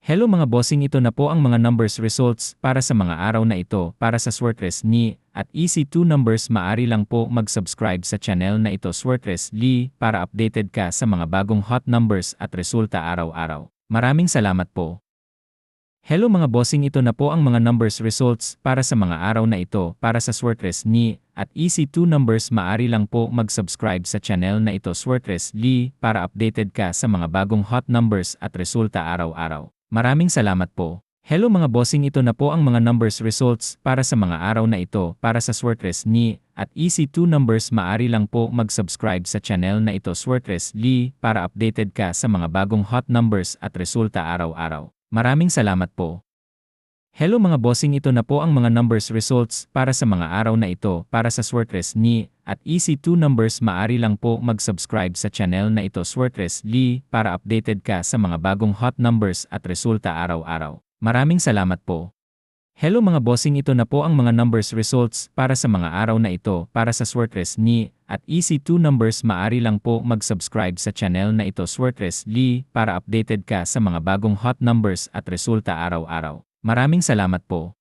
Hello mga bossing, ito na po ang mga numbers results para sa mga araw na ito para sa Swertress.me at EC2 numbers. Maari lang po mag-subscribe sa channel na ito Swertress.ly para updated ka sa mga bagong hot numbers at resulta araw-araw. Maraming salamat po. Hello mga bossing, ito na po ang mga numbers results para sa mga araw na ito para sa Swertress.me at EC2 numbers. Maari lang po mag-subscribe sa channel na ito Swertress.ly para updated ka sa mga bagong hot numbers at resulta araw-araw. Maraming salamat po. Hello mga bossing, ito na po ang mga numbers results para sa mga araw na ito para sa Swertress.me at EC2 numbers. Maari lang po mag-subscribe sa channel na ito Swertress.ly para updated ka sa mga bagong hot numbers at resulta araw-araw. Maraming salamat po. Hello mga bossing, ito na po ang mga numbers results para sa mga araw na ito para sa Swertress.me at EC2 numbers. Maari lang po mag-subscribe sa channel na ito Swertress.ly para updated ka sa mga bagong hot numbers at resulta araw-araw. Maraming salamat po. Hello mga bossing, ito na po ang mga numbers results para sa mga araw na ito para sa Swertress.me at EC2 numbers. Maari lang po mag-subscribe sa channel na ito Swertress.ly para updated ka sa mga bagong hot numbers at resulta araw-araw. Maraming salamat po.